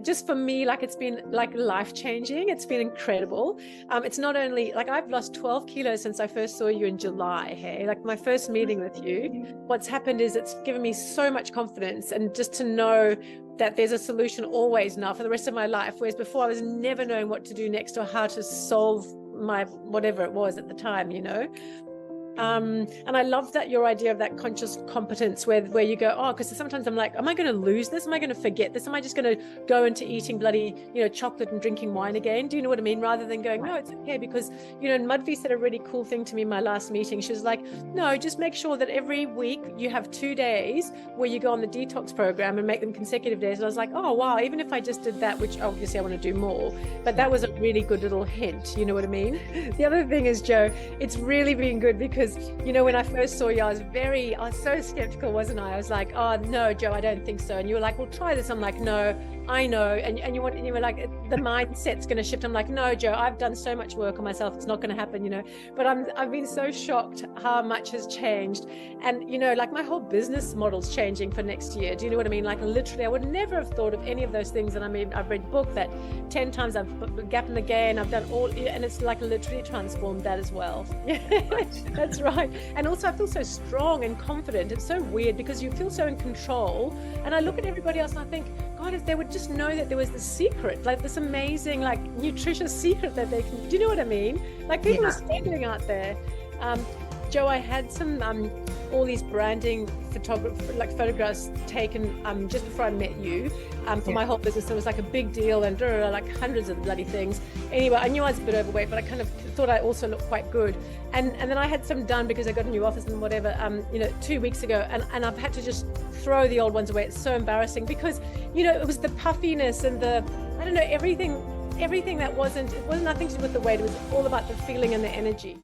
just for me, like it's been like life-changing. It's been incredible. It's not only like I've lost 12 kilos since I first saw you in July. Hey, like my first meeting with you, what's happened is it's given me so much confidence, and just to know that there's a solution always now for the rest of my life, whereas before I was never knowing what to do next or how to solve my whatever it was at the time, you know. And I love that your idea of that conscious competence where you go, oh, because sometimes I'm like, am I going to lose this? Am I going to forget this? Am I just going to go into eating bloody, chocolate and drinking wine again? Do you know what I mean? Rather than going, no, it's okay. Because, Mudvi said a really cool thing to me in my last meeting. She was like, no, just make sure that every week you have 2 days where you go on the detox program and make them consecutive days. And I was like, oh, wow, even if I just did that, which obviously I want to do more, but that was a really good little hint. You know what I mean? The other thing is, Joe, it's really been good because, when I first saw you, I was so skeptical, wasn't I? I was like, oh, no, Joe, I don't think so. And you were like, well, try this. I'm like, no, I know. And you were like, the mindset's going to shift. I'm like, no, Joe, I've done so much work on myself. It's not going to happen, But I've been so shocked how much has changed. And, like my whole business model's changing for next year. Do you know what I mean? Like literally, I would never have thought of any of those things. And I mean, I've read book that 10 times, I've Gap in the Gain, I've done all, and it's like literally transformed that as well. That's right. And also I feel so strong and confident. It's so weird because you feel so in control. And I look at everybody else and I think, God, if they would just know that there was this secret, like this amazing, like nutritious secret that they can, do you know what I mean? Like people are struggling out there. Joe, I had some, all these branding photographs taken just before I met you for my whole business. It was like a big deal and like hundreds of bloody things. Anyway, I knew I was a bit overweight, but I kind of thought I also looked quite good. And then I had some done because I got a new office and whatever, 2 weeks ago. And I've had to just throw the old ones away. It's so embarrassing because, it was the puffiness and the, I don't know, everything that it wasn't nothing to do with the weight. It was all about the feeling and the energy.